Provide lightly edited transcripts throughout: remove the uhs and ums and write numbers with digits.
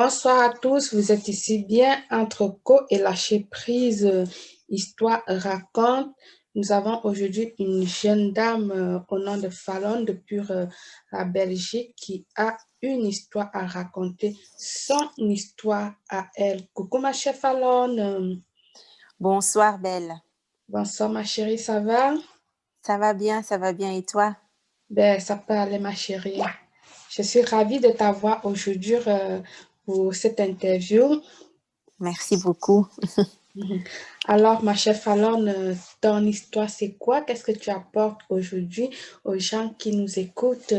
Bonsoir à tous, vous êtes ici bien entre Co et lâcher prise, histoire raconte. Nous avons aujourd'hui une jeune dame au nom de Fallon depuis la Belgique qui a une histoire à raconter, son histoire à elle. Coucou ma chère Fallon. Bonsoir, Belle. Bonsoir ma chérie, ça va? Ça va bien et toi? Ben, ça peut aller ma chérie. Je suis ravie de t'avoir aujourd'hui pour cette interview. Merci beaucoup. Mhm. Alors, ma chère Fallon, ton histoire, c'est quoi? Qu'est-ce que tu apportes aujourd'hui aux gens qui nous écoutent?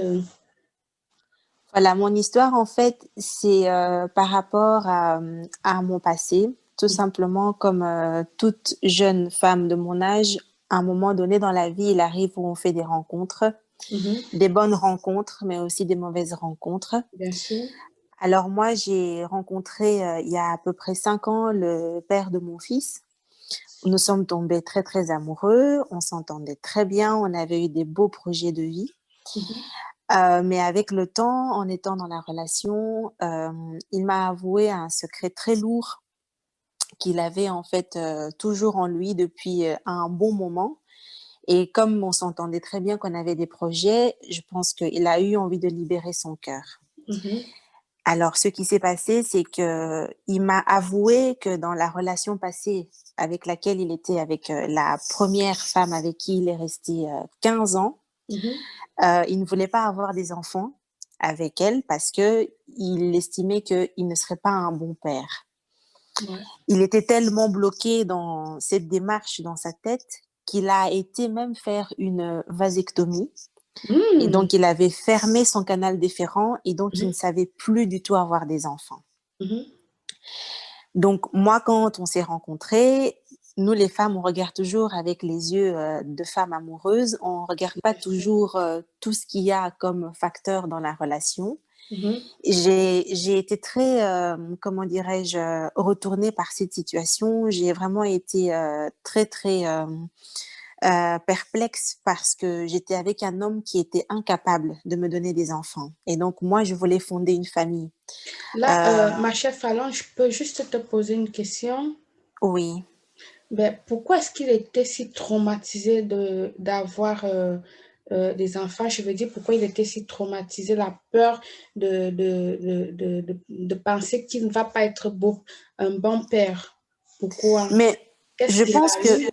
Voilà, mon histoire, en fait, c'est par rapport à mon passé. Tout simplement, comme toute jeune femme de mon âge, à un moment donné dans la vie, il arrive où on fait des rencontres, Mhm, des bonnes rencontres, mais aussi des mauvaises rencontres. bien sûr. Alors moi, j'ai rencontré il y a à peu près 5 ans le père de mon fils. Nous sommes tombés très, très amoureux, on s'entendait très bien, on avait eu des beaux projets de vie. Mhm, Mais avec le temps, en étant dans la relation, il m'a avoué un secret très lourd qu'il avait en fait toujours en lui depuis un bon moment. Et comme on s'entendait très bien, qu'on avait des projets, je pense qu'il a eu envie de libérer son cœur. mhm, Alors, ce qui s'est passé, c'est que il m'a avoué que dans la relation passée avec laquelle il était, avec la première femme avec qui il est resté 15 ans, mhm. il ne voulait pas avoir des enfants avec elle parce que il estimait qu'il ne serait pas un bon père. Ouais. Il était tellement bloqué dans cette démarche dans sa tête qu'il a été même faire une vasectomie. Et Hmm, donc, il avait fermé son canal déférent et donc, il ne mhm, savait plus du tout avoir des enfants. mhm. Donc, moi, quand on s'est rencontrés, nous, les femmes, on regarde toujours avec les yeux de femmes amoureuses. On ne regarde pas Bien sûr. toujours tout ce qu'il y a comme facteur dans la relation. Mhm. J'ai été très, comment dirais-je, retournée par cette situation. J'ai vraiment été très, très perplexe parce que j'étais avec un homme qui était incapable de me donner des enfants. Et donc, moi, je voulais fonder une famille. Là, Euh, ma chère Fallon, je peux juste te poser une question. oui. Ben, pourquoi est-ce qu'il était si traumatisé d'avoir des enfants? Je veux dire, pourquoi il était si traumatisé, la peur de penser qu'il ne va pas être un bon père. Pourquoi? Mais Qu'est-ce je qu'il pense a que eu?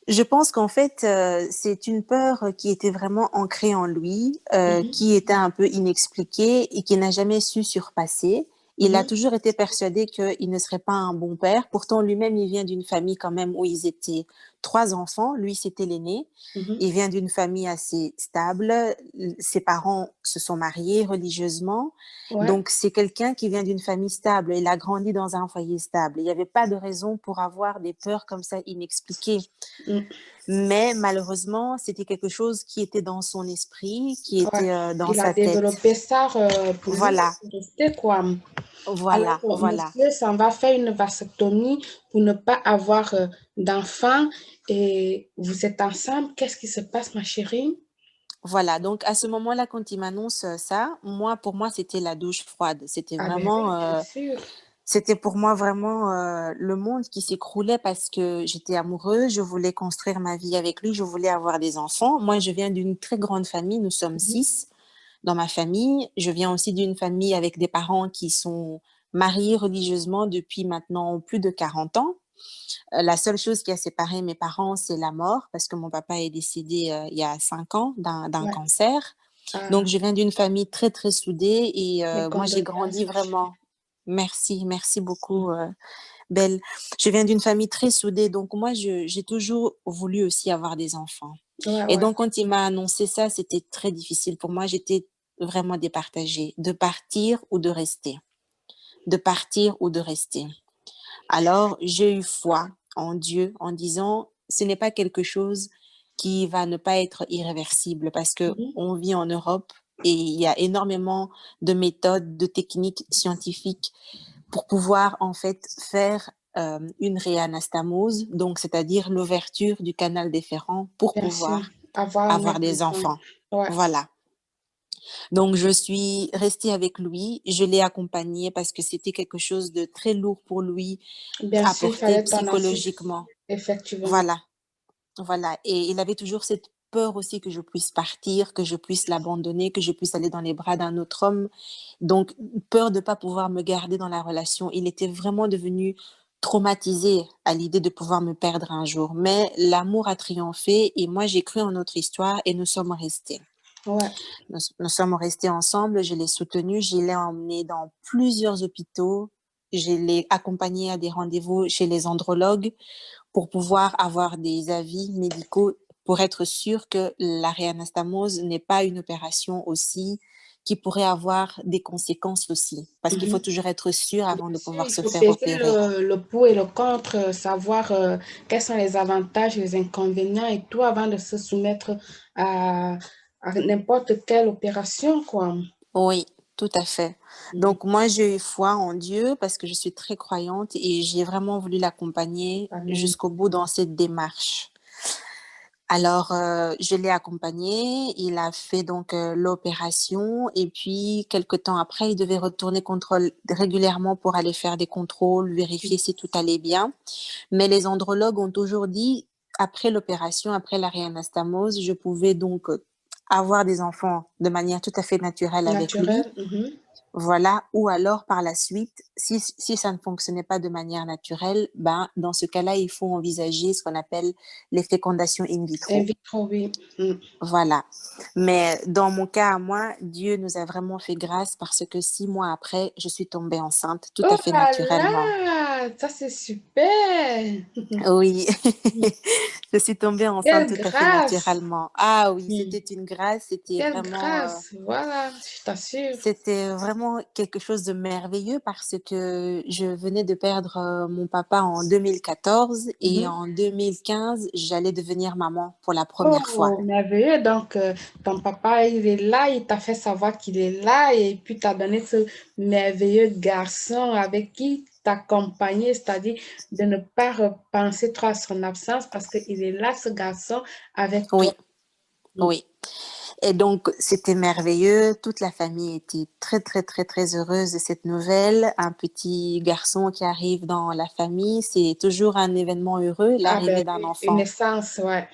Je pense qu'en fait, c'est une peur qui était vraiment ancrée en lui, Mhm, qui était un peu inexpliquée et qu'il n'a jamais su surpasser. Il a mhm, toujours été persuadé qu'il ne serait pas un bon père. Pourtant, lui-même, il vient d'une famille quand même où ils étaient 3 enfants. Lui, c'était l'aîné. mhm. Il vient d'une famille assez stable. Ses parents se sont mariés religieusement. Ouais. Donc, c'est quelqu'un qui vient d'une famille stable. Il a grandi dans un foyer stable. Il n'y avait pas de raison pour avoir des peurs comme ça inexpliquées. Mm. Mais malheureusement, c'était quelque chose qui était dans son esprit, qui Ouais. était dans Il a sa tête. développé ça pour lui Voilà, rester, quoi. Alors, voilà, voilà. monsieur s'en va faire une vasectomie pour ne pas avoir d'enfant et vous êtes ensemble. Qu'est-ce qui se passe, ma chérie? Voilà, donc à ce moment-là, quand il m'annonce ça, moi, pour moi, c'était la douche froide. Ah ben oui, bien sûr. C'était pour moi vraiment le monde qui s'écroulait parce que j'étais amoureuse, je voulais construire ma vie avec lui, je voulais avoir des enfants. Moi, je viens d'une très grande famille, nous sommes Mhm. 6 dans ma famille. Je viens aussi d'une famille avec des parents qui sont mariés religieusement depuis maintenant plus de 40 ans. La seule chose qui a séparé mes parents, c'est la mort, parce que mon papa est décédé il y a 5 ans d'un Ouais. cancer. Donc, Ah, je viens d'une famille très, très soudée et mes moi, j'ai condoléances, grandi ma chérie. vraiment. Merci, merci beaucoup, Belle. Je viens d'une famille très soudée, donc moi, j'ai toujours voulu aussi avoir des enfants. Ouais, Et ouais. donc, quand il m'a annoncé ça, c'était très difficile pour moi. J'étais vraiment départagée, de partir ou de rester, de partir ou de rester. Alors, j'ai eu foi en Dieu en disant, ce n'est pas quelque chose qui va ne pas être irréversible parce que Mhm. on vit en Europe et il y a énormément de méthodes, de techniques scientifiques pour pouvoir en fait faire une réanastamose, donc c'est-à-dire l'ouverture du canal déférent pour Bien sûr. pouvoir Avoir un avoir autre des enfant. enfants. Ouais. Voilà. Donc je suis restée avec lui, je l'ai accompagné parce que c'était quelque chose de très lourd pour lui Bien à sûr, il porter fallait ton assist, psychologiquement. effectivement. Voilà, voilà, et il avait toujours cette peur aussi que je puisse partir, que je puisse l'abandonner, que je puisse aller dans les bras d'un autre homme. Donc peur de pas pouvoir me garder dans la relation. Il était vraiment devenu traumatisé à l'idée de pouvoir me perdre un jour. Mais l'amour a triomphé et moi j'ai cru en notre histoire et nous sommes restés. Ouais, Nous sommes restés ensemble, je l'ai soutenu, je l'ai emmené dans plusieurs hôpitaux, je l'ai accompagné à des rendez-vous chez les andrologues pour pouvoir avoir des avis médicaux, pour être sûr que la réanastamose n'est pas une opération aussi qui pourrait avoir des conséquences aussi. Parce qu'il faut mhm. toujours être sûr Bien avant de sûr, pouvoir il se faut faire peser opérer. le pour et le contre, savoir quels sont les avantages et les inconvénients et tout avant de se soumettre à, à n'importe quelle opération, quoi. Oui, tout à fait. Mhm. Donc moi, j'ai eu foi en Dieu parce que je suis très croyante et j'ai vraiment voulu l'accompagner Amen. jusqu'au bout dans cette démarche. Alors, je l'ai accompagné, il a fait donc, l'opération et puis quelque temps après, il devait retourner contrôle régulièrement pour aller faire des contrôles, vérifier si tout allait bien. Mais les andrologues ont toujours dit, après l'opération, après la réanastamose, je pouvais donc, avoir des enfants de manière tout à fait naturelle avec lui. Naturel. Mhm. Voilà, ou alors par la suite, si ça ne fonctionnait pas de manière naturelle, ben, dans ce cas-là, il faut envisager ce qu'on appelle les fécondations in In vitro. vitro, oui. Mm. Voilà. Mais dans mon cas à moi, Dieu nous a vraiment fait grâce parce que 6 mois après, je suis tombée enceinte tout Oh à fait là naturellement. là, ça c'est super. Oui, je suis tombée enceinte Quelle tout à fait grâce. naturellement. Ah oui, Mm. c'était une grâce, Quelle grâce. Voilà, je t'assure. c'était vraiment quelque chose de merveilleux parce que je venais de perdre, mon papa en 2014 et Mhm. en 2015, j'allais devenir maman pour la première fois. Oh, merveilleux. Donc, ton papa, il est là, il t'a fait savoir qu'il est là et puis t'a donné ce merveilleux garçon avec qui t'accompagner, c'est-à-dire de ne pas repenser trop à son absence parce qu'il est là, ce garçon, avec toi. Oui, oui. Et donc, c'était merveilleux. Toute la famille était très, très, très, très heureuse de cette nouvelle. Un petit garçon qui arrive dans la famille, c'est toujours un événement heureux, Ah ben l'arrivée d'un oui, une enfant. naissance, ouais.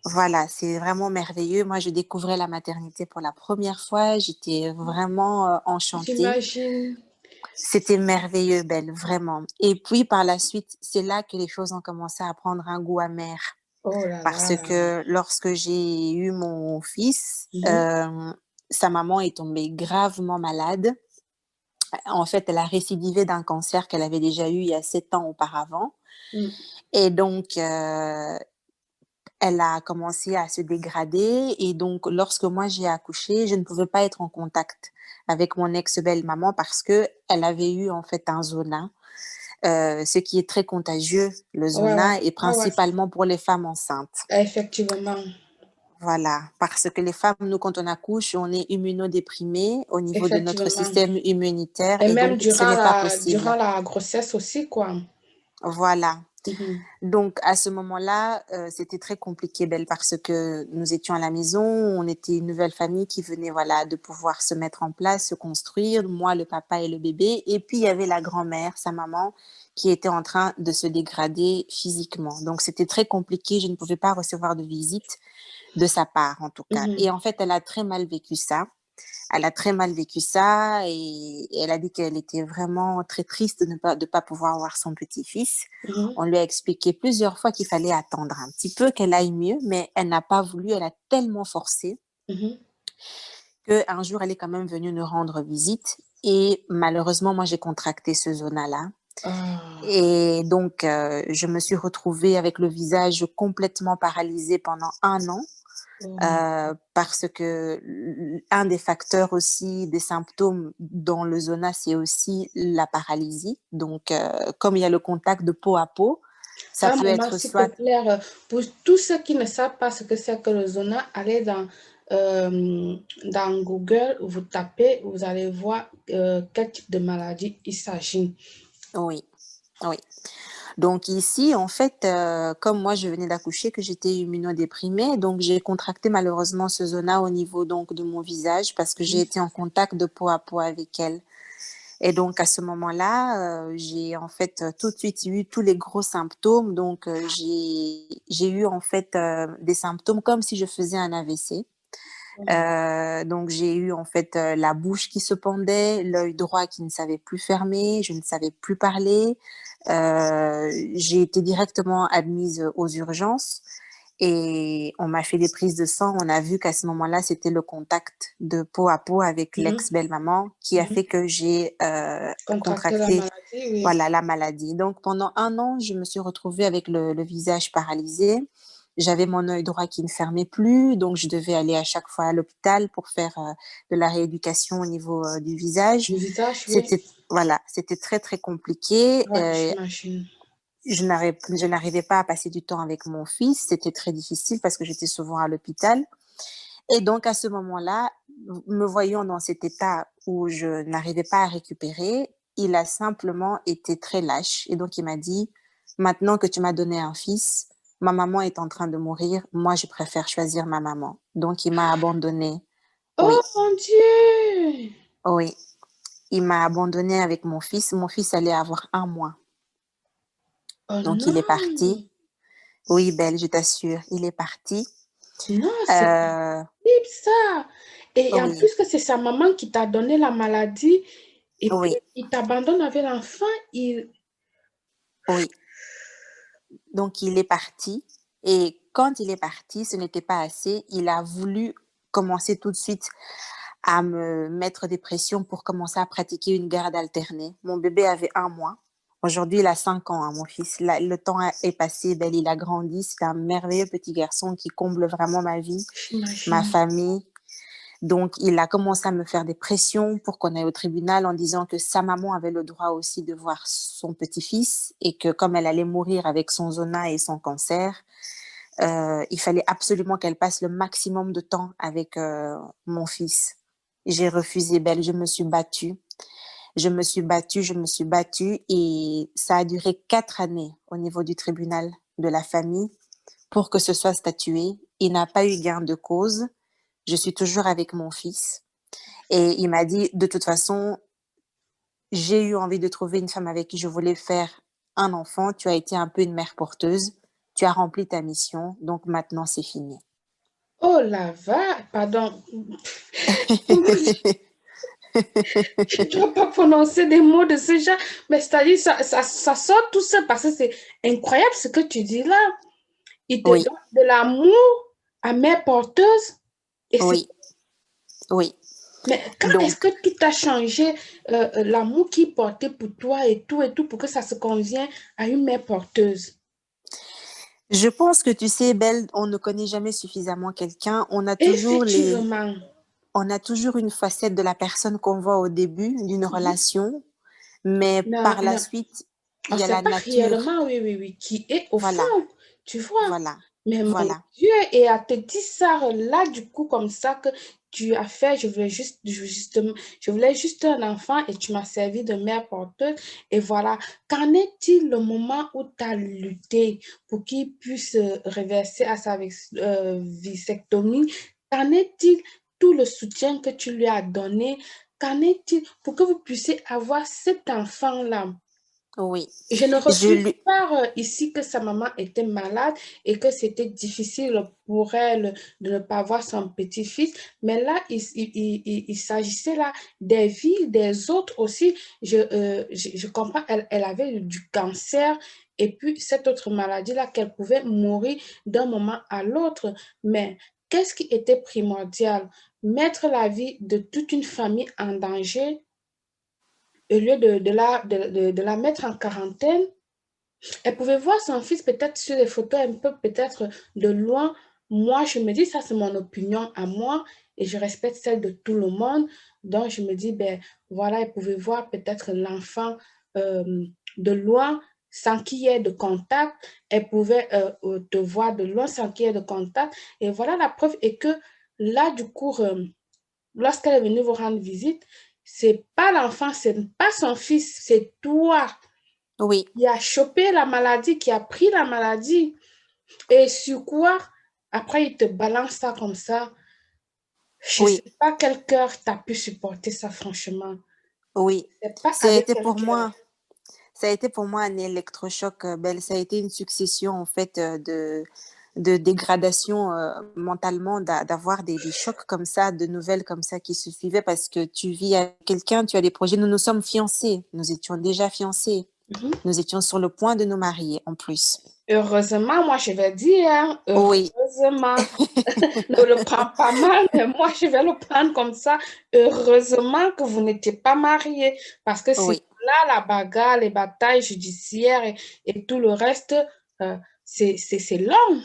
Voilà, c'est vraiment merveilleux. Moi, je découvrais la maternité pour la première fois. J'étais vraiment enchantée. J'imagine. C'était merveilleux, Belle, vraiment. Et puis, par la suite, c'est là que les choses ont commencé à prendre un goût amer. Oh là Parce là. que lorsque j'ai eu mon fils, Mhm. sa maman est tombée gravement malade. En fait, elle a récidivé d'un cancer qu'elle avait déjà eu il y a 7 ans auparavant Mm. et donc elle a commencé à se dégrader et donc lorsque moi j'ai accouché, je ne pouvais pas être en contact avec mon ex-belle-maman parce qu'elle avait eu en fait un zona, ce qui est très contagieux, le Ouais, ouais. zona et Ouais, ouais. principalement pour les femmes enceintes. Effectivement. Voilà, parce que les femmes, nous, quand on accouche, on est immunodéprimés au niveau de notre Effectivement. système immunitaire Et et même donc ce n'est pas possible. durant la grossesse aussi, quoi. Voilà. Mhm. Donc à ce moment-là, c'était très compliqué, Belle, parce que nous étions à la maison, on était une nouvelle famille qui venait, voilà, de pouvoir se mettre en place, se construire, moi, le papa et le bébé. Et puis il y avait la grand-mère, sa maman, qui était en train de se dégrader physiquement. Donc c'était très compliqué, je ne pouvais pas recevoir de visite de sa part, en tout cas. Mhm. Et en fait, elle a très mal vécu ça. Elle a très mal vécu ça et elle a dit qu'elle était vraiment très triste de pas pouvoir voir son petit-fils. Mhm. On lui a expliqué plusieurs fois qu'il fallait attendre un petit peu, qu'elle aille mieux, mais elle n'a pas voulu. Elle a tellement forcé Mhm. qu'un jour, elle est quand même venue nous rendre visite. Et malheureusement, moi, j'ai contracté ce zona-là. Ah. Et donc, je me suis retrouvée avec le visage complètement paralysé pendant 1 an. Oh. Parce que un des facteurs aussi des symptômes dans le zona, c'est aussi la paralysie. Donc, comme il y a le contact de peau à peau, ça Un peut moment, être s'il te soit plaît, pour tous ceux qui ne savent pas ce que c'est que le zona, allez dans Google, vous tapez, vous allez voir quel type de maladie il s'agit. oui, oui. Donc ici, en fait, comme moi je venais d'accoucher, que j'étais immunodéprimée, donc j'ai contracté malheureusement ce zona au niveau donc de mon visage parce que j'ai été en contact de peau à peau avec elle. Et donc à ce moment-là, j'ai en fait tout de suite eu tous les gros symptômes. Donc j'ai eu en fait des symptômes comme si je faisais un AVC. Donc j'ai eu en fait la bouche qui se pendait, l'œil droit qui ne savait plus fermer, je ne savais plus parler. J'ai été directement admise aux urgences et on m'a fait des prises de sang. On a vu qu'à ce moment-là, c'était le contact de peau à peau avec Mhm, l'ex-belle-maman qui a mhm. fait que j'ai Contracter la contracté maladie, oui. voilà, la maladie. Donc pendant 1 an, je me suis retrouvée avec le visage paralysé. J'avais mon œil droit qui ne fermait plus, donc je devais aller à chaque fois à l'hôpital pour faire de la rééducation au niveau du visage. Le visage, oui. C'était voilà, c'était très très compliqué. Ouais, j'imagine. Je n'arrivais pas à passer du temps avec mon fils. C'était très difficile parce que j'étais souvent à l'hôpital. Et donc, à ce moment-là, me voyant dans cet état où je n'arrivais pas à récupérer, il a simplement été très lâche. Et donc, il m'a dit, maintenant que tu m'as donné un fils, ma maman est en train de mourir, moi, je préfère choisir ma maman. Donc, il m'a abandonnée. Oh Oui, mon Dieu! oui. Il m'a abandonnée avec mon fils. Mon fils allait avoir 1 mois. Oh Donc, il est non! parti. Oui, belle, je t'assure, il est parti. Non, c'est Euh, terrible ça! Et en oui, plus que c'est sa maman qui t'a donné la maladie, et puis oui, il t'abandonne avec l'enfant, il... oui. Donc, il est parti. Et quand il est parti, ce n'était pas assez. Il a voulu commencer tout de suite à me mettre des pressions pour commencer à pratiquer une garde alternée. Mon bébé avait 1 mois. Aujourd'hui, il a 5 ans, hein, mon fils. Le temps est passé, ben, il a grandi. C'est un merveilleux petit garçon qui comble vraiment ma vie, ma J'imagine. famille. Donc, il a commencé à me faire des pressions pour qu'on aille au tribunal en disant que sa maman avait le droit aussi de voir son petit-fils et que comme elle allait mourir avec son zona et son cancer, il fallait absolument qu'elle passe le maximum de temps avec mon fils. J'ai refusé, belle, je me suis battue. Je me suis battue, je me suis battue et ça a duré 4 années au niveau du tribunal de la famille pour que ce soit statué. Il n'a pas eu gain de cause. Je suis toujours avec mon fils. Et il m'a dit, de toute façon, j'ai eu envie de trouver une femme avec qui je voulais faire un enfant. Tu as été un peu une mère porteuse. Tu as rempli ta mission. Donc maintenant, c'est fini. Oh la vache! Pardon. Je ne dois pas prononcer des mots de ce genre, mais c'est-à-dire, ça sort tout seul parce que c'est incroyable ce que tu dis là. Il te Oui, donne de l'amour à mère porteuse. Et c'est... oui, oui. Mais quand est-ce Donc, que tout a changé, l'amour qu'il portait pour toi et tout, pour que ça se convienne à une mère porteuse? je pense que tu sais, Belle, on ne connaît jamais suffisamment quelqu'un. Effectivement. On a toujours une facette de la personne qu'on voit au début d'une Mhm. relation, mais Non, par la non. suite, On il ne y a sait la pas nature. réellement, oui, oui, oui, qui est au fond, Voilà, tu vois. voilà, Mais mon voilà. Dieu, et elle te dit ça là, du coup, comme ça, que tu as fait, je voulais juste un enfant et tu m'as servi de mère porteuse. Et voilà. Qu'en est-il le moment où tu as lutté pour qu'il puisse reverser à sa vasectomie? Qu'en est-il tout le soutien que tu lui as donné? Qu'en est-il pour que vous puissiez avoir cet enfant-là? Oui. Je ne Je refuse lui, pas ici que sa maman était malade et que c'était difficile pour elle de ne pas voir son petit-fils, mais là, il s'agissait là des vies des autres aussi. Je comprends, elle avait du cancer et puis cette autre maladie-là qu'elle pouvait mourir d'un moment à l'autre. Mais qu'est-ce qui était primordial? Mettre la vie de toute une famille en danger au lieu de la mettre en quarantaine. Elle pouvait voir son fils peut-être sur les photos un peu peut-être de loin. Moi, je me dis, ça c'est mon opinion à moi et je respecte celle de tout le monde. Donc, je me dis, ben voilà, elle pouvait voir peut-être l'enfant euh, de loin sans qu'il y ait de contact. Elle pouvait te voir de loin sans qu'il y ait de contact. Et voilà, la preuve est que là, du coup, lorsqu'elle est venue vous rendre visite, c'est pas l'enfant, c'est pas son fils, c'est toi Oui, qui a chopé la maladie, qui a pris la maladie. Et sur quoi, après, il te balance ça comme ça. Je ne oui, sais pas quel cœur t'as pu supporter ça, franchement. oui. C'est pas Ça a avec été quel pour cœur. moi, ça a été pour moi un électrochoc, Belle. Ça a été une succession, en fait, de dégradation mentalement, d'avoir des chocs comme ça, de nouvelles comme ça qui se suivaient parce que tu vis avec quelqu'un, tu as des projets. Nous nous sommes fiancés. Nous étions déjà fiancés. Mhm. Nous étions sur le point de nous marier, en plus. Heureusement, moi, je vais dire, hein, Oui, heureusement, ne le prends pas mal, mais moi, je vais le prendre comme ça. Heureusement que vous n'étiez pas mariés, parce que sinon, oui. là, la bagarre, les batailles judiciaires et tout le reste, c'est long.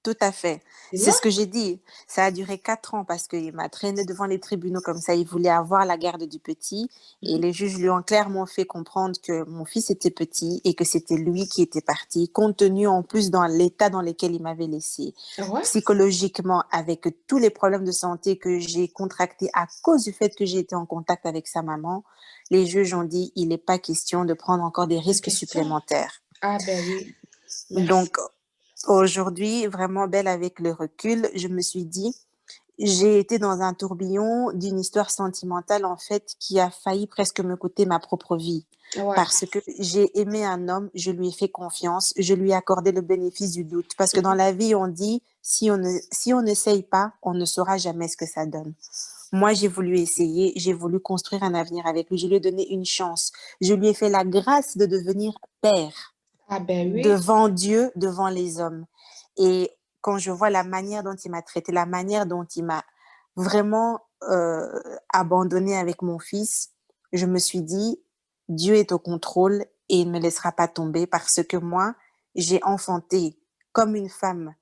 Tout à fait. C'est C'est long. ce que j'ai dit. Ça a duré 4 ans parce qu'il m'a traîné devant les tribunaux comme ça. Il voulait avoir la garde du petit et Mhm. les juges lui ont clairement fait comprendre que mon fils était petit et que c'était lui qui était parti, compte tenu en plus dans l'état dans lequel il m'avait laissé. Ah ouais? Psychologiquement, avec tous les problèmes de santé que j'ai contractés à cause du fait que j'ai été en contact avec sa maman, les juges ont dit il n'est pas question de prendre encore des De risques questions. supplémentaires. Ah ben oui, merci. Donc, aujourd'hui, vraiment belle avec le recul, je me suis dit, j'ai été dans un tourbillon d'une histoire sentimentale en fait qui a failli presque me coûter ma propre vie. Ouais. Parce que j'ai aimé un homme, je lui ai fait confiance, je lui ai accordé le bénéfice du doute. Parce que dans la vie, on dit, si on n'essaye pas, on ne saura jamais ce que ça donne. Moi, j'ai voulu essayer, j'ai voulu construire un avenir avec lui, je lui ai donné une chance. Je lui ai fait la grâce de devenir père Ah ben oui. devant Dieu, devant les hommes. Et quand je vois la manière dont il m'a traité, la manière dont il m'a vraiment abandonné avec mon fils, je me suis dit, Dieu est au contrôle et il ne me laissera pas tomber parce que moi, j'ai enfanté comme une femme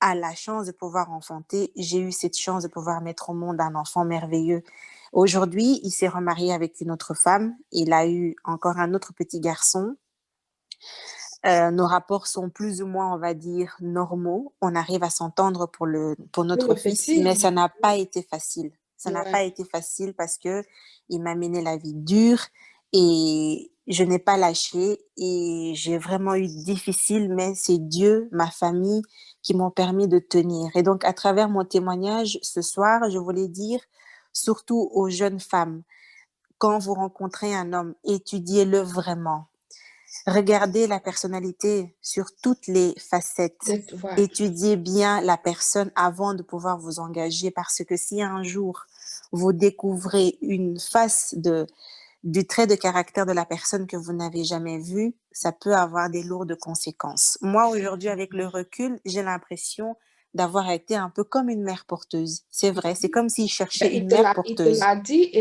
a la chance de pouvoir enfanter. J'ai eu cette chance de pouvoir mettre au monde un enfant merveilleux. Aujourd'hui, il s'est remarié avec une autre femme. Il a eu encore un autre petit garçon. Nos rapports sont plus ou moins, on va dire, normaux. On arrive à s'entendre pour Pour notre le fils, mais petit. ça n'a pas été facile. Ça n'a Ouais. pas été facile parce que il m'a mené la vie dure et je n'ai pas lâché et j'ai vraiment eu difficile, mais c'est Dieu, ma famille qui m'ont permis de tenir. Et donc, à travers mon témoignage ce soir, je voulais dire, surtout aux jeunes femmes, quand vous rencontrez un homme, étudiez-le vraiment. Regardez la personnalité sur toutes les facettes. Ouais. Étudiez bien la personne avant de pouvoir vous engager parce que si un jour vous découvrez une face du trait de caractère de la personne que vous n'avez jamais vue, ça peut avoir des lourdes conséquences. Moi, aujourd'hui, avec le Effectivement. recul, j'ai l'impression d'avoir été un peu comme une mère porteuse. C'est vrai, c'est comme s'il Ben, cherchait une mère il te porteuse. l'a dit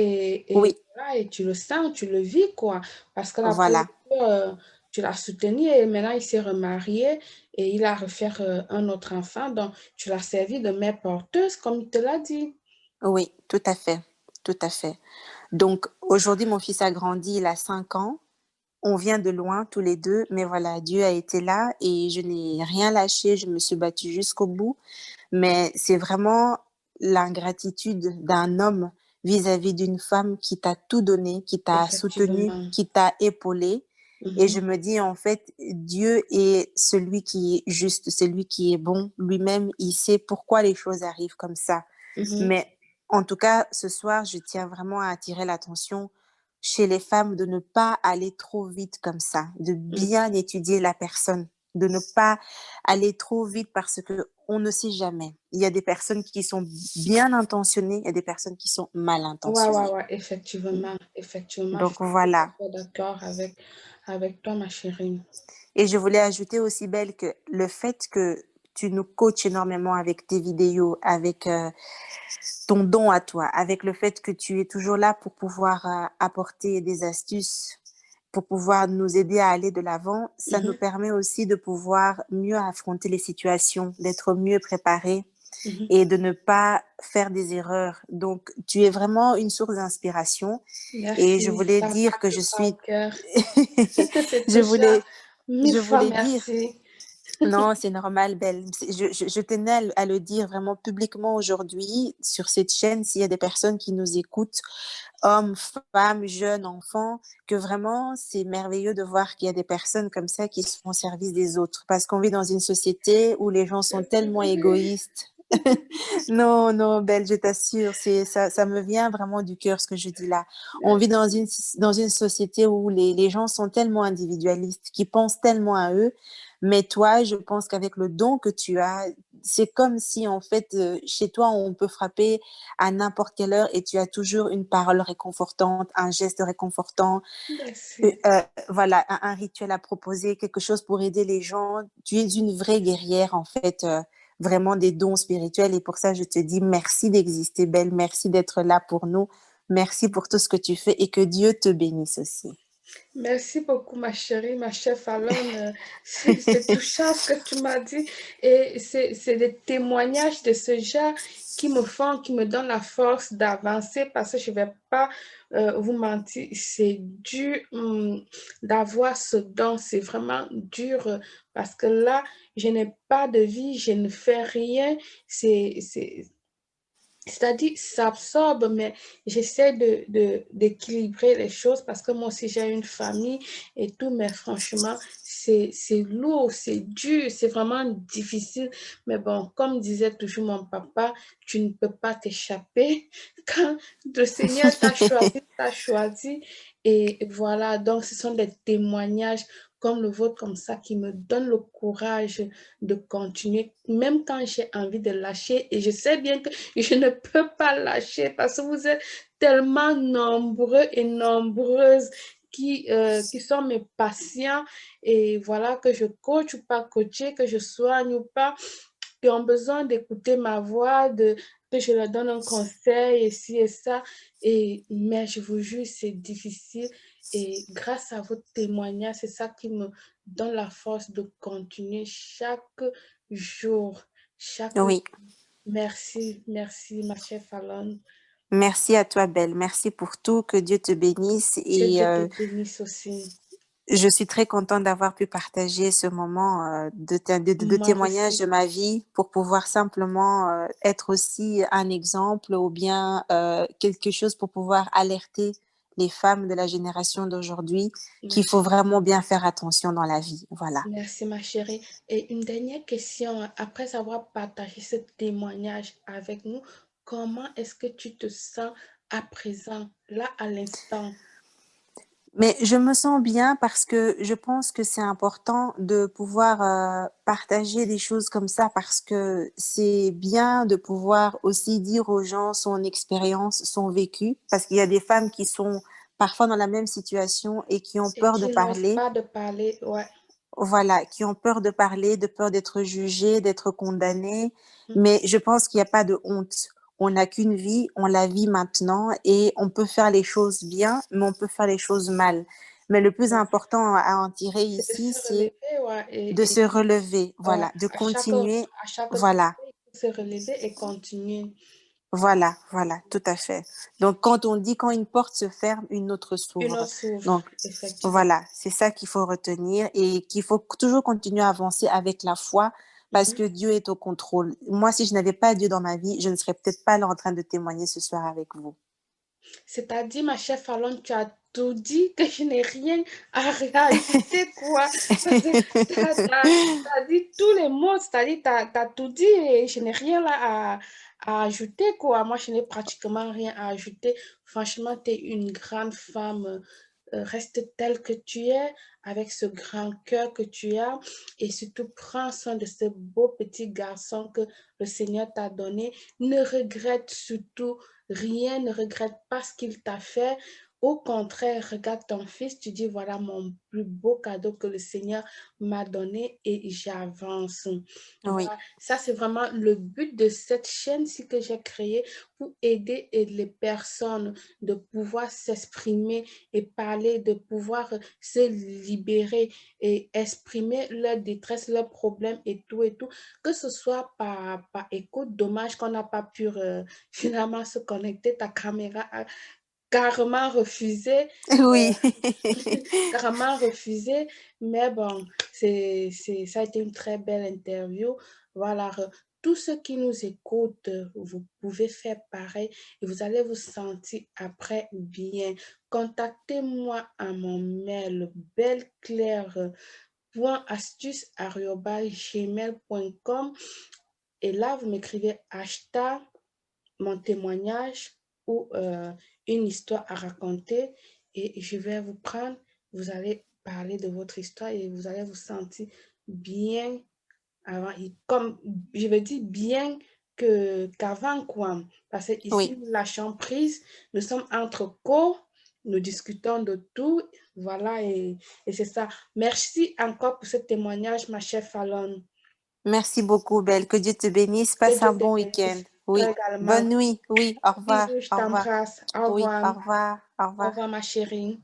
Oui, voilà, et tu le sens, tu le vis, quoi. Parce que la pauvre, voilà. tu l'as soutenu et maintenant il s'est remarié et il a refait un autre enfant. Donc, tu l'as servi de mère porteuse, comme il te l'a dit. Oui, tout à fait. Tout à fait. Donc aujourd'hui, mon fils a grandi, il a 5 ans. On vient de loin tous les deux, mais voilà, Dieu a été là et je n'ai rien lâché, je me suis battue jusqu'au bout. Mais c'est vraiment l'ingratitude d'un homme vis-à-vis d'une femme qui t'a tout donné, qui t'a soutenu, Effectivement. qui t'a épaulé. Et je Mhm. me dis, en fait, Dieu est celui qui est juste, celui qui est bon. Lui-même, il sait pourquoi les choses arrivent comme ça. Mhm. Mais en tout cas, ce soir, je tiens vraiment à attirer l'attention chez les femmes de ne pas aller trop vite comme ça, de Mhm. bien étudier la personne, de ne pas aller trop vite parce que on ne sait jamais. Il y a des personnes qui sont bien intentionnées, il y a des personnes qui sont mal Ouais, ouais, intentionnées. ouais, effectivement. Effectivement, je Donc suis tout à voilà. fait d'accord avec toi, ma chérie. Et je voulais ajouter aussi, Belle, que le fait que tu nous coaches énormément avec tes vidéos, avec ton don à toi, avec le fait que tu es toujours là pour pouvoir apporter des astuces, pour pouvoir nous aider à aller de l'avant, ça nous Mhm. permet aussi de pouvoir mieux affronter les situations, d'être mieux préparés Mhm. et de ne pas faire des erreurs. Donc, tu es vraiment une source d'inspiration et je Merci, voulais ça me dire que fait je du froid au suis cœur. C'est je touchant. voulais Mille je fois voulais dire merci. Non, c'est normal, Belle. Je tenais à le dire vraiment publiquement aujourd'hui sur cette chaîne, s'il y a des personnes qui nous écoutent, hommes, femmes, jeunes, enfants, que vraiment c'est merveilleux de voir qu'il y a des personnes comme ça qui sont au service des autres. Parce qu'on vit dans une société où les gens sont C'est tellement vrai. égoïstes. Non, non, Belle, je t'assure, ça me vient vraiment du cœur ce que je dis là. On vit Merci. dans une société où les gens sont tellement individualistes, qui pensent tellement à eux. Mais toi, je pense qu'avec le don que tu as, c'est comme si en fait, chez toi, on peut frapper à n'importe quelle heure et tu as toujours une parole réconfortante, un geste réconfortant, Merci. voilà, un rituel à proposer, quelque chose pour aider les gens. Tu es une vraie guerrière, en fait, vraiment des dons spirituels. Et pour ça, je te dis merci d'exister, Belle. Merci d'être là pour nous. Merci pour tout ce que tu fais et que Dieu te bénisse aussi. Merci beaucoup, ma chérie, ma chère Fallon. C'est touchant ce que tu m'as dit. Et c'est des témoignages de ce genre qui me font, qui me donnent la force d'avancer parce que je ne vais pas vous mentir. C'est dur d'avoir ce don. C'est vraiment dur parce que là, je n'ai pas de vie, je ne fais rien. C'est-à-dire, ça absorbe, mais j'essaie d'équilibrer les choses parce que moi aussi j'ai une famille et tout, mais franchement, c'est lourd, c'est dur, c'est vraiment difficile. Mais bon, comme disait toujours mon papa, tu ne peux pas t'échapper. Quand le Seigneur t'a choisi, t'a choisi. Et voilà, donc ce sont des témoignages comme le vôtre, comme ça, qui me donnent le courage de continuer, même quand j'ai envie de lâcher. Et je sais bien que je ne peux pas lâcher parce que vous êtes tellement nombreux et nombreuses qui sont mes patients et voilà que je coach ou pas coacher, que je soigne ou pas, qui ont besoin d'écouter ma voix, que je leur donne un conseil et ci et ça. Mais je vous jure, c'est difficile. Et grâce à votre témoignage, c'est ça qui me donne la force de continuer chaque jour. Chaque Oui. Merci, merci, ma chère Fallon. Merci à toi, Belle. Merci pour tout. Que Dieu te bénisse. Que Et Dieu te bénisse aussi. je suis très contente d'avoir pu partager ce moment de Moi témoignage de aussi. ma vie pour pouvoir simplement être aussi un exemple ou bien quelque chose pour pouvoir alerter les femmes de la génération d'aujourd'hui qu'il faut Merci. vraiment bien faire attention dans la vie. Voilà. Merci, ma chérie. Et une dernière question. Après avoir partagé ce témoignage avec nous, comment est-ce que tu te sens à présent, là, à l'instant? Mais je me sens bien parce que je pense que c'est important de pouvoir partager des choses comme ça parce que c'est bien de pouvoir aussi dire aux gens son expérience, son vécu, parce qu'il y a des femmes qui sont parfois dans la même situation et qui ont Et peur de qui n'ose parler, pas de parler, ouais. voilà, qui ont peur de parler, de peur d'être jugées, d'être condamnées. Mm, Mais je pense qu'il n'y a pas de honte. On n'a qu'une vie, on la vit maintenant et on peut faire les choses bien, mais on peut faire les choses mal. Mais le plus ouais. important à en tirer C'est de ici, se c'est relever, ouais. de se relever, Ouais, voilà, de continuer, à chaque tombée, voilà, il faut se relever et continuer. voilà, voilà, tout à fait. Donc, quand on dit quand une porte se ferme, une autre Une s'ouvre. autre s'ouvre, Donc, effectivement. voilà, c'est ça qu'il faut retenir et qu'il faut toujours continuer à avancer avec la foi parce Mhm. que Dieu est au contrôle. Moi, si je n'avais pas Dieu dans ma vie, je ne serais peut-être pas là en train de témoigner ce soir avec vous. C'est-à-dire, ma chère Fallon, tu as tout dit, que je n'ai rien à réajouter, quoi. Parce que t'as dit tous les mots, c'est-à-dire, t'as tout dit et je n'ai rien là à ajouter, quoi. Moi, je n'ai pratiquement rien à ajouter. Franchement, tu es une grande femme. Reste telle que tu es, avec ce grand cœur que tu as, et surtout prends soin de ce beau petit garçon que le Seigneur t'a donné. Ne regrette surtout rien, ne regrette pas ce qu'il t'a fait. Au contraire, regarde ton fils, tu dis, voilà mon plus beau cadeau que le Seigneur m'a donné et j'avance. Oui, Voilà. Ça, c'est vraiment le but de cette chaîne-ci que j'ai créée pour aider les personnes de pouvoir s'exprimer et parler, de pouvoir se libérer et exprimer leur détresse, leurs problèmes et tout et tout. Que ce soit par écoute, dommage qu'on n'a pas pu finalement se connecter ta caméra. carrément refusé. Oui. Carrément refusé, mais bon, ça a été une très belle interview. Voilà, tous ceux qui nous écoutent, vous pouvez faire pareil et vous allez vous sentir après bien. Contactez-moi à mon mail belleclaire.astuce@gmail.com et là, vous m'écrivez hashtag mon témoignage ou une histoire à raconter et je vais vous prendre, vous allez parler de votre histoire et vous allez vous sentir bien avant, comme je veux dire bien qu'avant quoi, parce que ici Oui. nous lâchons prise, nous sommes entre co, nous discutons de tout, voilà et c'est ça. Merci encore pour ce témoignage, ma chère Fallon. Merci beaucoup, Belle. Que Dieu te bénisse. Que Passe Dieu un te bon week-end. bénisse. Toi Oui. également. Bonne nuit. Oui. Au revoir. Bisous, je Au revoir. t'embrasse. Au Oui. revoir. Au revoir. Au Au revoir. revoir, ma chérie.